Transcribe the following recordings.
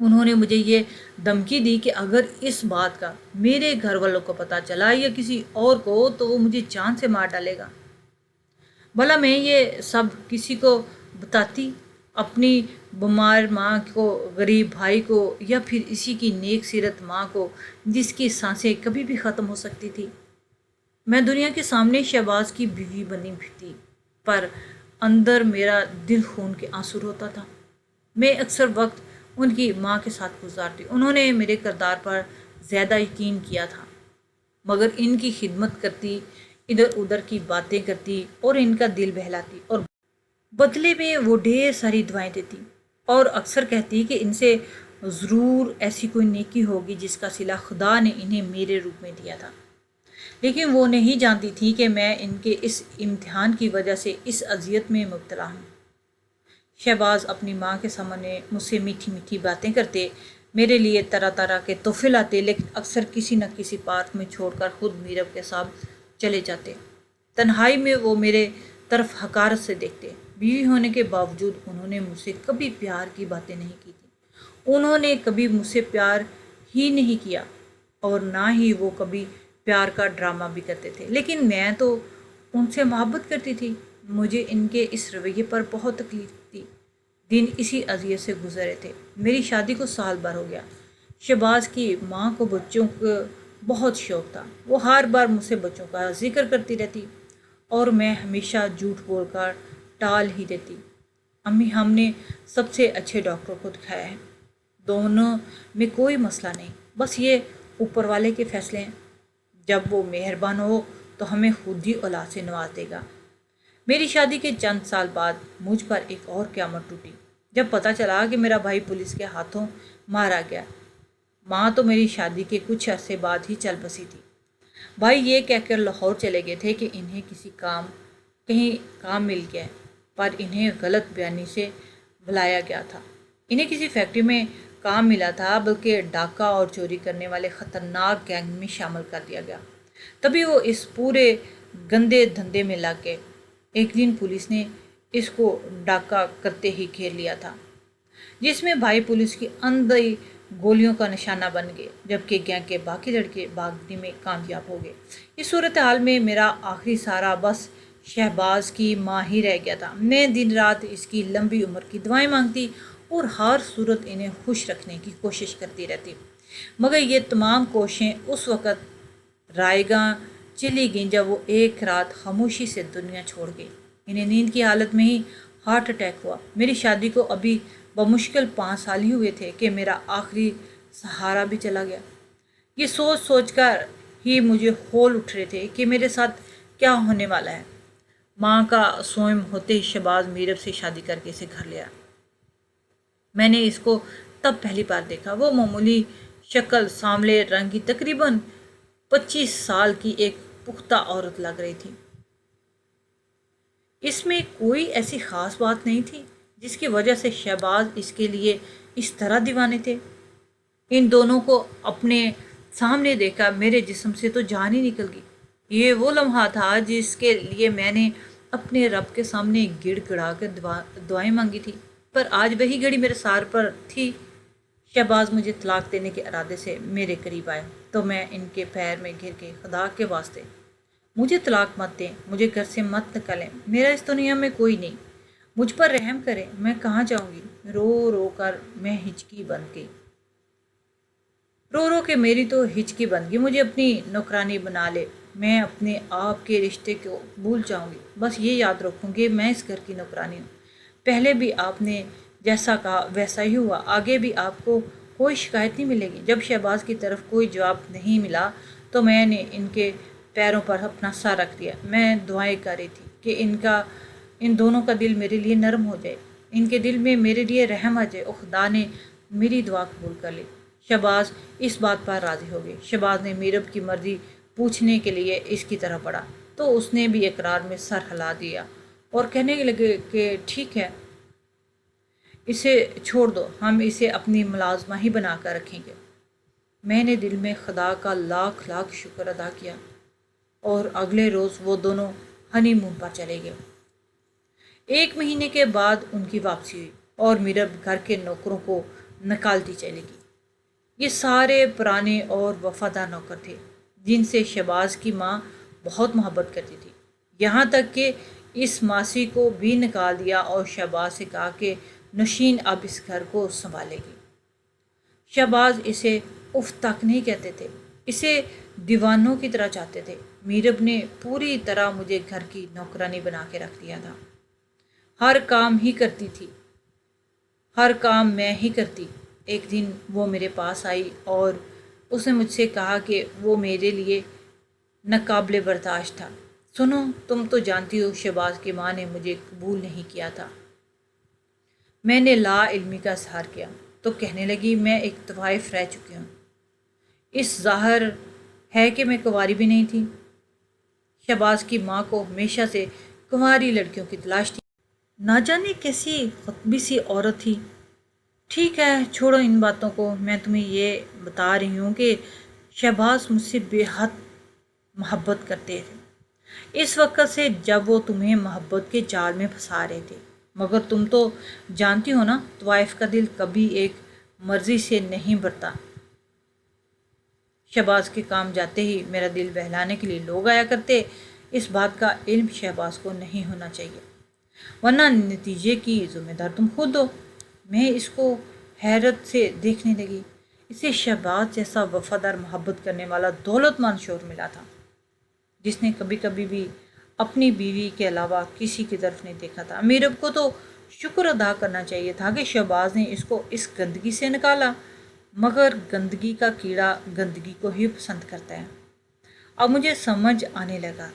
انہوں نے مجھے یہ دھمکی دی کہ اگر اس بات کا میرے گھر والوں کو پتہ چلا یا کسی اور کو تو وہ مجھے جان سے مار ڈالے گا۔ بھلا میں یہ سب کسی کو بتاتی، اپنی بیمار ماں کو، غریب بھائی کو، یا پھر اسی کی نیک سیرت ماں کو جس کی سانسیں کبھی بھی ختم ہو سکتی تھی؟ میں دنیا کے سامنے شہباز کی بیوی بنی تھی، پر اندر میرا دل خون کے آنسو ہوتا تھا۔ میں اکثر وقت ان کی ماں کے ساتھ گزارتی۔ انہوں نے میرے کردار پر زیادہ یقین کیا تھا، مگر ان کی خدمت کرتی، ادھر ادھر کی باتیں کرتی اور ان کا دل بہلاتی، اور بدلے میں وہ ڈھیر ساری دعائیں دیتی اور اکثر کہتی کہ ان سے ضرور ایسی کوئی نیکی ہوگی جس کا صلہ خدا نے انہیں میرے روپ میں دیا تھا۔ لیکن وہ نہیں جانتی تھی کہ میں ان کے اس امتحان کی وجہ سے اس اذیت میں مبتلا ہوں۔ شہباز اپنی ماں کے سامنے مجھ سے میٹھی میٹھی باتیں کرتے، میرے لیے طرح طرح کے تحفے لاتے، لیکن اکثر کسی نہ کسی پارک میں چھوڑ کر خود میرب کے ساتھ چلے جاتے۔ تنہائی میں وہ میرے طرف حقارت سے دیکھتے۔ بیوی ہونے کے باوجود انہوں نے مجھ سے کبھی پیار کی باتیں نہیں کی تھی۔ انہوں نے کبھی مجھ سے پیار ہی نہیں کیا، اور نہ ہی وہ کبھی پیار کا ڈرامہ بھی کرتے تھے، لیکن میں تو ان سے محبت کرتی تھی۔ مجھے ان کے اس رویے پر بہت تکلیف تھی۔ دن اسی اذیت سے گزرے تھے۔ میری شادی کو سال بھر ہو گیا۔ شہباز کی ماں کو بچوں کا بہت شوق تھا۔ وہ ہر بار مجھ سے بچوں کا ذکر کرتی رہتی اور میں ہمیشہ جھوٹ بول کر ٹال ہی دیتی۔ امی، ہم نے سب سے اچھے ڈاکٹر کو دکھایا ہے، دونوں میں کوئی مسئلہ نہیں، بس یہ اوپر والے کے فیصلے ہیں، جب وہ مہربان ہو تو ہمیں خود ہی اولاد سے نواز دے گا۔ میری شادی کے چند سال بعد مجھ پر ایک اور قیامت ٹوٹی، جب پتہ چلا کہ میرا بھائی پولیس کے ہاتھوں مارا گیا۔ ماں تو میری شادی کے کچھ عرصے بعد ہی چل بسی تھی۔ بھائی یہ کہہ کر لاہور چلے گئے تھے کہ انہیں کہیں کام مل گیا ہے، پر انہیں غلط بیانی سے بلایا گیا تھا۔ انہیں کسی فیکٹری میں کام ملا تھا، بلکہ ڈاکہ اور چوری کرنے والے خطرناک گینگ میں شامل کر دیا گیا۔ تبھی وہ اس پورے گندے دھندے میں لگ گئے۔ ایک دن پولیس نے اس کو ڈاکہ کرتے ہی گھیر لیا تھا، جس میں بھائی پولیس کی اندھی گولیوں کا نشانہ بن گئے، جبکہ گینگ کے باقی لڑکے بھاگنے میں کامیاب ہو گئے۔ اس صورتحال میں میرا آخری سہارا بس شہباز کی ماں ہی رہ گیا تھا۔ میں دن رات اس کی لمبی عمر کی دعائیں مانگتی اور ہر صورت انہیں خوش رکھنے کی کوشش کرتی رہتی، مگر یہ تمام کوششیں اس وقت رائے گاں چلی گئیں جب وہ ایک رات خاموشی سے دنیا چھوڑ گئی۔ انہیں نیند کی حالت میں ہی ہارٹ اٹیک ہوا۔ میری شادی کو ابھی بمشکل 5 سال ہی ہوئے تھے کہ میرا آخری سہارا بھی چلا گیا۔ یہ سوچ سوچ کر ہی مجھے ہول اٹھ رہے تھے کہ میرے ساتھ کیا ہونے والا ہے۔ ماں کا سوئم ہوتے ہی شہباز میرب سے شادی کر کے اسے گھر لیا۔ میں نے اس کو تب پہلی بار دیکھا۔ وہ معمولی شکل، سانولے رنگ کی، تقریباً 25 سال کی ایک پختہ عورت لگ رہی تھی۔ اس میں کوئی ایسی خاص بات نہیں تھی جس کی وجہ سے شہباز اس کے لیے اس طرح دیوانے تھے۔ ان دونوں کو اپنے سامنے دیکھا میرے جسم سے تو جان ہی نکل گئی۔ یہ وہ لمحہ تھا جس کے لیے میں نے اپنے رب کے سامنے گڑ گڑا کر دعائیں مانگی تھی، پر آج وہی گھڑی میرے سار پر تھی۔ شہباز مجھے طلاق دینے کے ارادے سے میرے قریب آئے تو میں ان کے پیر میں گر کے، خدا کے واسطے مجھے طلاق مت دیں، مجھے گھر سے مت نکالیں، میرا اس دنیا میں کوئی نہیں، مجھ پر رحم کریں، میں کہاں جاؤں گی؟ رو رو کر میں ہچکی بن گئی۔ رو رو کے میری تو ہچکی بن گئی۔ مجھے اپنی نوکرانی بنا لے، میں اپنے آپ کے رشتے کو بھول جاؤں گی، بس یہ یاد رکھوں گی میں اس گھر کی نوکرانی ہوں۔ پہلے بھی آپ نے جیسا کہا ویسا ہی ہوا، آگے بھی آپ کو کوئی شکایت نہیں ملے گی۔ جب شہباز کی طرف کوئی جواب نہیں ملا تو میں نے ان کے پیروں پر اپنا سر رکھ دیا۔ میں دعائیں کر رہی تھی کہ ان دونوں کا دل میرے لیے نرم ہو جائے، ان کے دل میں میرے لیے رحم آ جائے، اور خدا نے میری دعا قبول کر لی۔ شہباز اس بات پر راضی ہو گئے۔ شہباز نے میرب کی مرضی پوچھنے کے لیے اس کی طرف بڑھا تو اس نے بھی اقرار میں سر ہلا دیا اور کہنے لگے کہ ٹھیک ہے، اسے چھوڑ دو، ہم اسے اپنی ملازمہ ہی بنا کر رکھیں گے۔ میں نے دل میں خدا کا لاکھ لاکھ شکر ادا کیا، اور اگلے روز وہ دونوں ہنی مون پر چلے گئے۔ 1 مہینے کے بعد ان کی واپسی ہوئی اور میرب گھر کے نوکروں کو نکالتی چلے گی۔ یہ سارے پرانے اور وفادار نوکر تھے جن سے شہباز کی ماں بہت محبت کرتی تھی، یہاں تک کہ اس ماسی کو بھی نکال دیا اور شہباز سے کہا کہ نوشین اب اس گھر کو سنبھالے گی۔ شہباز اسے اف تک نہیں کہتے تھے، اسے دیوانوں کی طرح چاہتے تھے۔ میرب نے پوری طرح مجھے گھر کی نوکرانی بنا کے رکھ دیا تھا، ہر کام ہی کرتی تھی، ہر کام میں ہی کرتی۔ ایک دن وہ میرے پاس آئی اور اس نے مجھ سے کہا کہ وہ میرے لیے ناقابل برداشت تھا۔ سنو، تم تو جانتی ہو شہباز کی ماں نے مجھے قبول نہیں کیا تھا۔ میں نے لا علمی کا اظہار کیا تو کہنے لگی میں ایک طوائف رہ چکی ہوں، اس ظاہر ہے کہ میں کنواری بھی نہیں تھی۔ شہباز کی ماں کو ہمیشہ سے کنواری لڑکیوں کی تلاش تھی، نہ جانے کیسی خطبی سی عورت تھی۔ ٹھیک ہے، چھوڑو ان باتوں کو، میں تمہیں یہ بتا رہی ہوں کہ شہباز مجھ سے بے حد محبت کرتے تھے اس وقت سے جب وہ تمہیں محبت کے جال میں پھنسا رہے تھے، مگر تم تو جانتی ہو نا، طوائف کا دل کبھی ایک مرضی سے نہیں بھرتا۔ شہباز کے کام جاتے ہی میرا دل بہلانے کے لیے لوگ آیا کرتے، اس بات کا علم شہباز کو نہیں ہونا چاہیے، ورنہ نتیجے کی ذمہ دار تم خود ہو۔ میں اس کو حیرت سے دیکھنے لگی، اسے شہباز جیسا وفادار محبت کرنے والا دولت مند شوہر ملا تھا جس نے کبھی کبھی بھی اپنی بیوی کے علاوہ کسی کی طرف نہیں دیکھا تھا۔ میرب کو تو شکر ادا کرنا چاہیے تھا کہ شہباز نے اس کو اس گندگی سے نکالا، مگر گندگی کا کیڑا گندگی کو ہی پسند کرتا ہے۔ اب مجھے سمجھ آنے لگا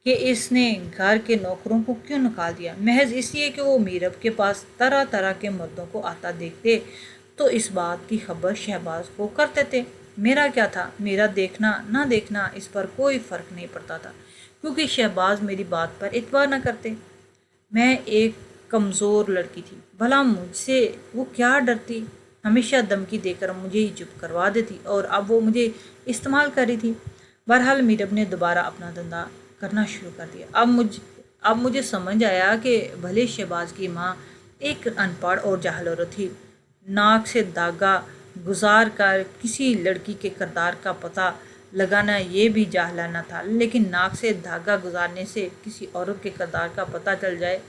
کہ اس نے گھر کے نوکروں کو کیوں نکال دیا، محض اس لیے کہ وہ میرب کے پاس طرح طرح کے مردوں کو آتا دیکھتے تو اس بات کی خبر شہباز کو کرتے تھے۔ میرا کیا تھا، میرا دیکھنا نہ دیکھنا اس پر کوئی فرق نہیں پڑتا تھا، کیونکہ شہباز میری بات پر اعتبار نہ کرتے۔ میں ایک کمزور لڑکی تھی، بھلا مجھ سے وہ کیا ڈرتی، ہمیشہ دھمکی دے کر مجھے ہی چپ کروا دیتی، اور اب وہ مجھے استعمال کر رہی تھی۔ بہرحال میرب نے دوبارہ اپنا دھندا کرنا شروع کر دیا۔ اب مجھے سمجھ آیا کہ بھلے شہباز کی ماں ایک ان پڑھ اور جاہل عورت تھی، ناک سے داغا گزار کر کسی لڑکی کے کردار کا پتہ لگانا یہ بھی جاہلانہ تھا، لیکن ناک سے دھاگا گزارنے سے کسی عورت کے کردار کا پتہ چل جائے۔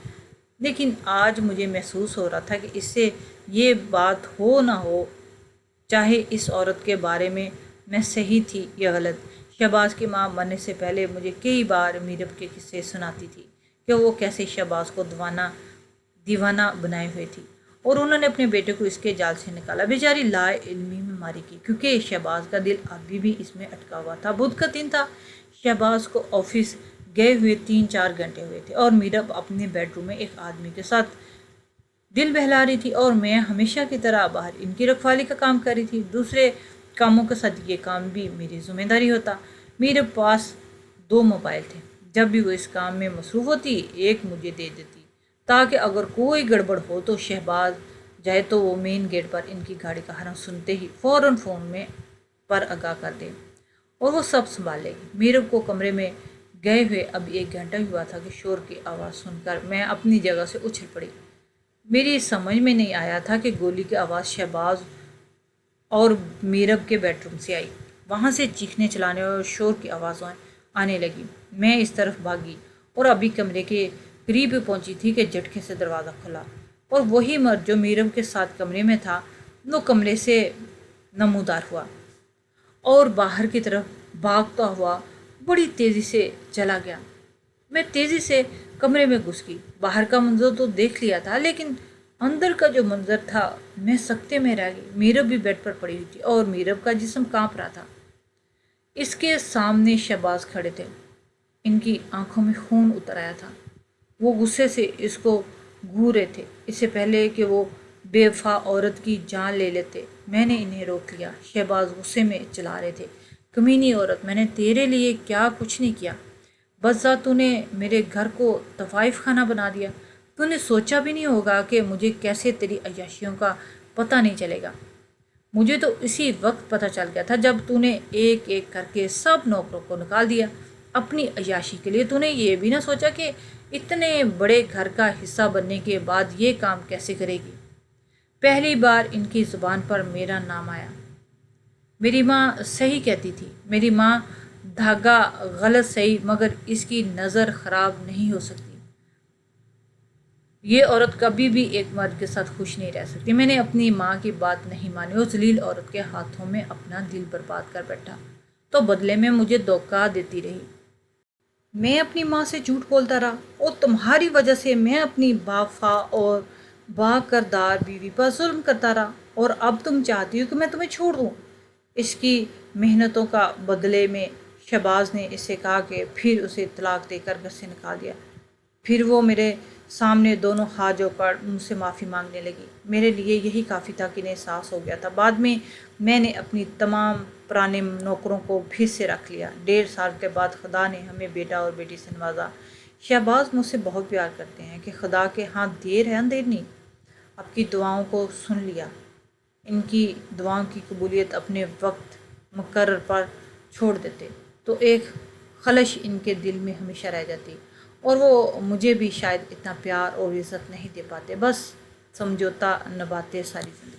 لیکن آج مجھے محسوس ہو رہا تھا کہ اس سے یہ بات ہو نہ ہو، چاہے اس عورت کے بارے میں صحیح تھی یا غلط۔ شہباز کی ماں مرنے سے پہلے مجھے کئی بار میرب کے قصے سناتی تھی کہ وہ کیسے شہباز کو دیوانہ بنائے ہوئے تھی اور انہوں نے اپنے بیٹے کو اس کے جال سے نکالا۔ بیچاری لا علمی میں ماری کی، کیونکہ شہباز کا دل ابھی بھی اس میں اٹکا ہوا تھا۔ بدھ کا دن تھا، شہباز کو آفس گئے ہوئے 3-4 گھنٹے ہوئے تھے اور میرب اپنے بیڈ روم میں ایک آدمی کے ساتھ دل بہلا رہی تھی، اور میں ہمیشہ کی طرح باہر ان کی رکھوالی کا کام کر رہی تھی۔ دوسرے کاموں کے ساتھ یہ کام بھی میری ذمہ داری ہوتا۔ میرے پاس 2 موبائل تھے، جب بھی وہ اس کام میں مصروف ہوتی ایک مجھے دے دیتی تاکہ اگر کوئی گڑبڑ ہو تو شہباز جائے تو وہ مین گیٹ پر ان کی گاڑی کا ہارن سنتے ہی فوراً فون میں پر آگاہ کر دے اور وہ سب سنبھال لے گی۔ میرب کو کمرے میں گئے ہوئے اب 1 گھنٹہ ہوا تھا کہ شور کی آواز سن کر میں اپنی جگہ سے اچھل پڑی۔ میری سمجھ میں نہیں آیا تھا کہ گولی کی آواز شہباز اور میرب کے بیڈ روم سے آئی۔ وہاں سے چیخنے چلانے اور شور کی آوازیں آنے لگی۔ میں اس طرف بھاگی اور ابھی کمرے کے قریب پہنچی تھی کہ جھٹکے سے دروازہ کھلا اور وہی مرد جو میرب کے ساتھ کمرے میں تھا وہ کمرے سے نمودار ہوا اور باہر کی طرف بھاگتا ہوا بڑی تیزی سے چلا گیا۔ میں تیزی سے کمرے میں گھس گئی۔ باہر کا منظر تو دیکھ لیا تھا، لیکن اندر کا جو منظر تھا میں سکتے میں رہ گئی۔ میرب بھی بیڈ پر پڑی ہوئی تھی اور میرب کا جسم کانپ رہا تھا۔ اس کے سامنے شہباز کھڑے تھے، ان کی آنکھوں میں خون اتر آیا تھا، وہ غصے سے اس کو گھور رہے تھے اس سے پہلے کہ وہ بے وفا عورت کی جان لے لیتے۔ میں نے انہیں روک لیا۔ شہباز غصے میں چلا رہے تھے، کمینی عورت، میں نے تیرے لیے کیا کچھ نہیں کیا، بس تو نے میرے گھر کو طوائف خانہ بنا دیا۔ تو نے سوچا بھی نہیں ہوگا کہ مجھے کیسے تیری عیاشیوں کا پتہ نہیں چلے گا۔ مجھے تو اسی وقت پتہ چل گیا تھا جب تو نے ایک ایک کر کے سب نوکروں کو نکال دیا اپنی عیاشی کے لیے۔ تو نے یہ بھی نہ سوچا کہ اتنے بڑے گھر کا حصہ بننے کے بعد یہ کام کیسے کرے گی۔ پہلی بار ان کی زبان پر میرا نام آیا۔ میری ماں صحیح کہتی تھی، میری ماں دھاگا غلط صحیح مگر اس کی نظر خراب نہیں ہو سکتی۔ یہ عورت کبھی بھی ایک مرد کے ساتھ خوش نہیں رہ سکتی۔ میں نے اپنی ماں کی بات نہیں مانی اور ذلیل عورت کے ہاتھوں میں اپنا دل برباد کر بیٹھا تو بدلے میں مجھے دھوکہ دیتی رہی۔ میں اپنی ماں سے جھوٹ بولتا رہا اور تمہاری وجہ سے میں اپنی باوفا اور با کردار بیوی پر ظلم کرتا رہا، اور اب تم چاہتی ہو کہ میں تمہیں چھوڑ دوں۔ اس کی محنتوں کا بدلے میں شہباز نے اسے کہا کہ پھر اسے طلاق دے کر گھر سے نکال دیا۔ پھر وہ میرے سامنے دونوں ہاتھ جوڑ کر مجھ سے معافی مانگنے لگی۔ میرے لیے یہی کافی تھا کہ انہیں احساس ہو گیا تھا۔ بعد میں نے اپنی تمام پرانے نوکروں کو پھر سے رکھ لیا۔ 1.5 سال کے بعد خدا نے ہمیں بیٹا اور بیٹی سے نوازا۔ شہباز مجھ سے بہت پیار کرتے ہیں کہ خدا کے ہاں دیر ہے اندھیر نہیں۔ آپ کی دعاؤں کو سن لیا۔ ان کی دعاؤں کی قبولیت اپنے وقت مقرر پر چھوڑ دیتے تو ایک خلش ان کے دل میں ہمیشہ رہ جاتی، اور وہ مجھے بھی شاید اتنا پیار اور عزت نہیں دے پاتے، بس سمجھوتا نبھاتے ساری زندگی۔